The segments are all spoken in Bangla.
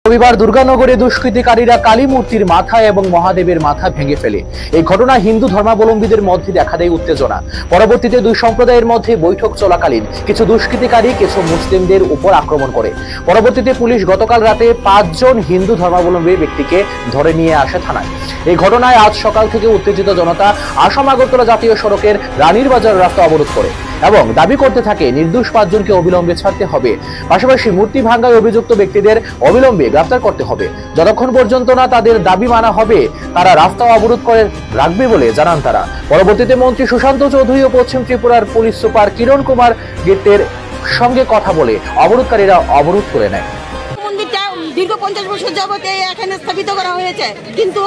রবিবার দুর্গানগরে দুষ্কৃতিকারীরা কালী মূর্তির মাথা এবং মহাদেবের মাথা ভেঙে ফেলে। এই ঘটনায় হিন্দু ধর্মাবলম্বীদের মধ্যে দেখা দেয় উত্তেজনা। পরবর্তীতে দুই সম্প্রদায়ের মধ্যে বৈঠক চলাকালীন কিছু দুষ্কৃতিকারী কিছু মুসলিমদের উপর আক্রমণ করে। পরবর্তীতে পুলিশ গতকাল রাতে 5 জন হিন্দু ধর্মাবলম্বী ব্যক্তিকে ধরে নিয়ে আসে থানায়। এই ঘটনায় আজ সকাল থেকে উত্তেজিত জনতা আসাম আগরতলা জাতীয় সড়কের রানীর বাজার রাস্তা অবরোধ করে এবং দাবি করতে থাকে নির্দোষ 5 জনকে অবিলম্বে ছাড়তে হবে। পাশাপাশি মূর্তি ভাঙায় অভিযুক্ত ব্যক্তিদের অবিলম্বে গ্রেফতার করতে হবে। যতক্ষণ পর্যন্ত না তাদের দাবি মানা হবে তারা রাস্তা অবরোধ করে রাখবে বলে জানান তারা। পরবর্তীতে মন্ত্রী সুশান্ত চৌধুরী ও পশ্চিম ত্রিপুরার পুলিশ সুপার কিরণ কুমার গেটের সঙ্গে কথা বলে অবরোধকারীরা অবরোধ করে নেয়। দীর্ঘ 50 বছর যাবত এখানে স্থাপিত করা হয়েছে, কিন্তু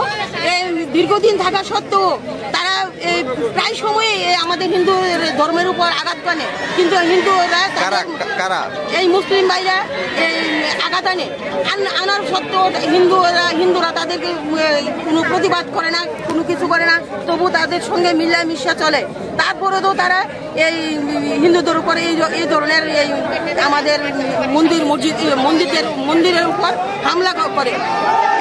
দীর্ঘদিন থাকা সত্ত্বেও তারা প্রায় সময় আমাদের হিন্দু ধর্মের উপর আঘাত আনে, কিন্তু হিন্দুরা এই মুসলিম ভাইরা আঘাত আনার সত্ত্বেও হিন্দুরা তাদেরকে কোনো প্রতিবাদ করে না, কোনো কিছু করে না, তবু তাদের সঙ্গে মিলামিশা চলে। তারপরেও তারা এই হিন্দুদের উপরে এই ধরনের আমাদের মন্দিরের উপর হামলা করে।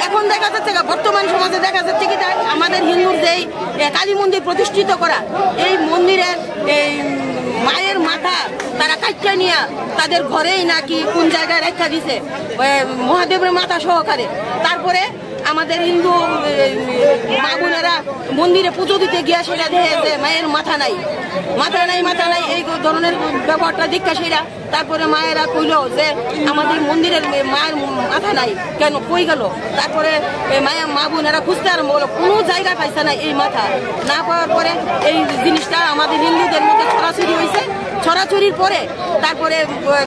এখন দেখা যাচ্ছে বর্তমান সমাজে দেখা যাচ্ছে কি আমাদের হিন্দুর যেই কালী মন্দির প্রতিষ্ঠিত করা, এই মন্দিরের এই মায়ের মাথা তারা কাটতে নিয়ে তাদের ঘরেই নাকি কোন জায়গায় রেখা দিছে মহাদেবের মাথা সহকারে। তারপরে আমাদের হিন্দু মা বোনেরা মন্দিরে পুজো দিতে গিয়া সেটা দেখে যে মায়ের মাথা নাই এই ধরনের ব্যাপারটা দীক্ষা সেরা। তারপরে মায়েরা কইল যে আমাদের মন্দিরের মায়ের মাথা নাই, কেন কই গেল? তারপরে মা বোনেরা খুঁজতে আরম্ভ হলো, কোনো জায়গা পাইছে না এই মাথা। না পাওয়ার পরে এই জিনিসটা আমাদের হিন্দুদের মধ্যে ছড়াছড়ি হয়েছে। ছড়াছড়ির পরে তারপরে